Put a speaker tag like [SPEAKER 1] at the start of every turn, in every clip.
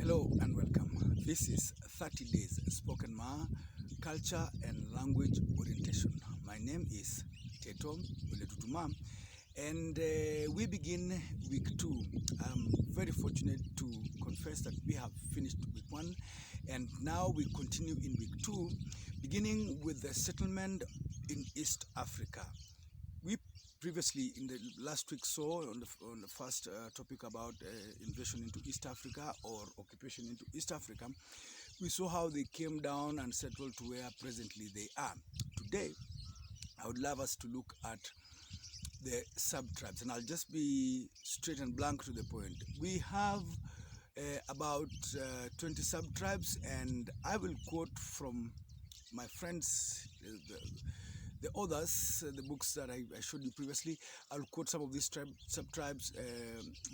[SPEAKER 1] Hello and welcome. This is 30 Days Spoken Ma Culture and Language Orientation. My name is Teto Uletutuma and we begin week 2. I'm very fortunate to confess that we have finished week 1 and now we continue in week 2, beginning with the settlement in East Africa. We previously in the last week saw on the first topic about invasion into East Africa or occupation into East Africa, we saw how they came down and settled to where presently they are. Today, I would love us to look at the sub-tribes, and I'll just be straight and blank to the point. We have about 20 sub-tribes, and I will quote from my friends, the others, the books that I showed you previously. I'll quote some of these sub-tribes,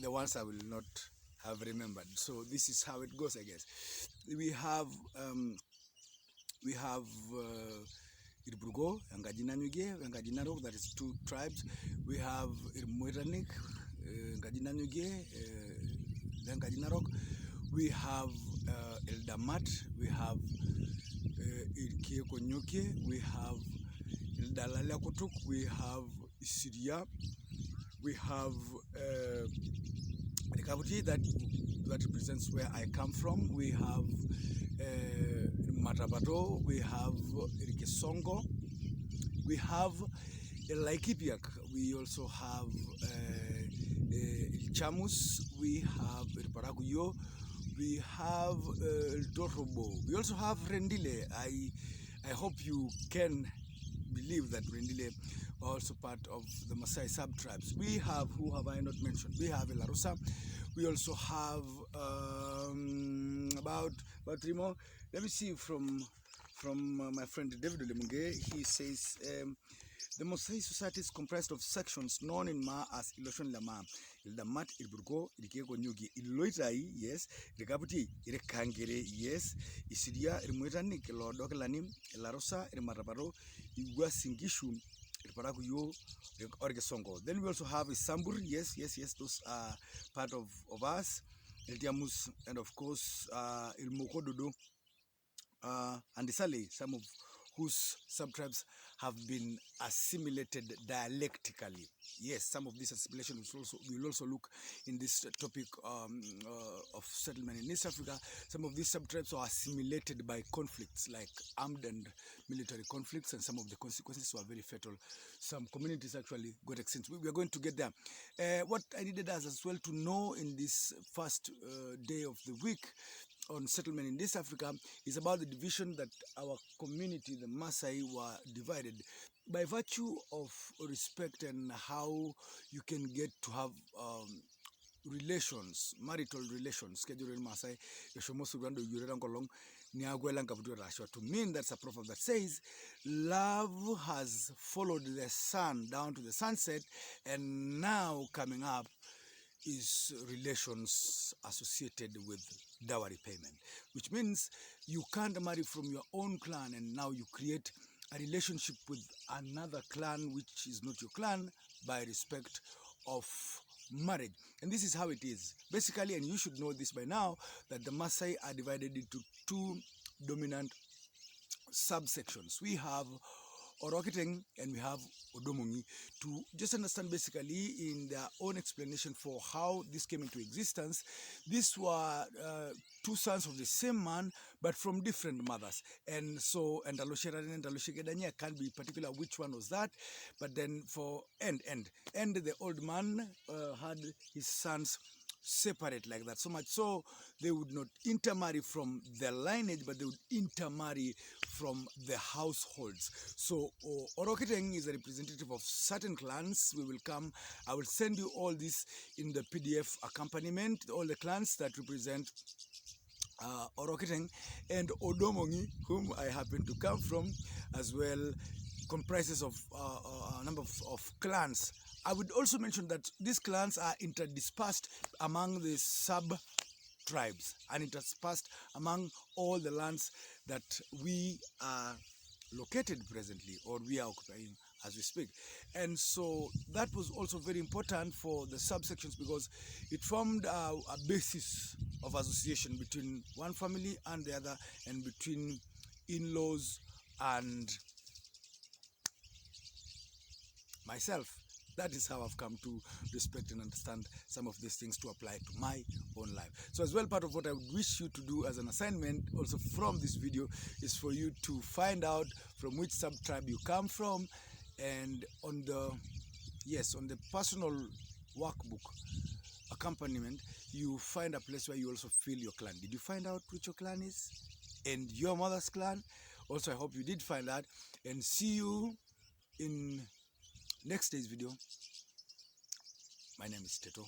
[SPEAKER 1] the ones I will not have remembered. So this is how it goes, I guess. We have Irburgo, Ngajinanyuge, Ngajinarok, that is 2 tribes. We have Irmueranik, Ngajinanyuge, Ngajinarok. We have Eldamat, we have Irkiekonyuke, we have Dalakutuk, we have Syria, we have the Kabuti that represents where I come from. We have Matabato, we have Irikesongo, we have Laikipiak, we also have Chamus, we have Paraguyo, we have Dorobo, we also have Rendile. I hope you can believe that Rendile are also part of the Maasai sub-tribes. We have, who have I not mentioned? We have Elarosa. We also have about 3 more. Let me see from my friend David Olemunge. He says the Maasai society is comprised of sections known in Ma as Iloshon Lama, Ildamat, Ilburgo, Ilkego Nyugi, Iloitai, yes, Ilkabuti, Ilkangere, yes, Isidia, Ilmuetanik, Ilodokalanim, Ilarosa, Ilmarabaro, Iguasingishu, Ilparaguyo, Orgesongo. Then we also have Isambur, yes, those are part of us, Ildiamus, and of course, Ilmokododo, and Isale, some of whose sub-tribes have been assimilated dialectically. Yes, some of this assimilation will also look in this topic of settlement in East Africa. Some of these sub-tribes are assimilated by conflicts like armed and military conflicts, and some of the consequences were very fatal. Some communities actually got extinct. We are going to get there. What I needed us as well to know in this first day of the week on settlement in East Africa is about the division that our community, the Maasai, were divided by virtue of respect and how you can get to have relations, marital relations. To mean, that's a proverb that says love has followed the sun down to the sunset, and now coming up is relations associated with dowry payment, which means you can't marry from your own clan and now you create a relationship with another clan which is not your clan by respect of marriage. And this is how it is basically, and you should know this by now, that the Maasai are divided into 2 dominant subsections. We have Orokiteng and we have Odomongi. To just understand basically in their own explanation for how this came into existence, these were 2 sons of the same man but from different mothers. And so, and Alosherani and Aloshegedanya, I can't be particular which one was that, but then for and the old man had his sons separate like that, so much so they would not intermarry from their lineage, but they would intermarry from the households. So Orokiteng is a representative of certain clans. We will come, I will send you all this in the PDF accompaniment, all the clans that represent Orokiteng, and Odomongi, whom I happen to come from as well, comprises of a number of clans. I would also mention that these clans are interdispersed among the sub-tribes and interspersed among all the lands that we are located presently, or we are occupying as we speak. And so that was also very important for the subsections because it formed a basis of association between one family and the other, and between in-laws and myself. That is how I've come to respect and understand some of these things to apply to my own life. So as well, part of what I would wish you to do as an assignment also from this video is for you to find out from which sub-tribe you come from, and on the personal workbook accompaniment, you find a place where you also feel your clan. Did you find out which your clan is and your mother's clan? Also, I hope you did find that, and see you in next day's video. My name is Teto.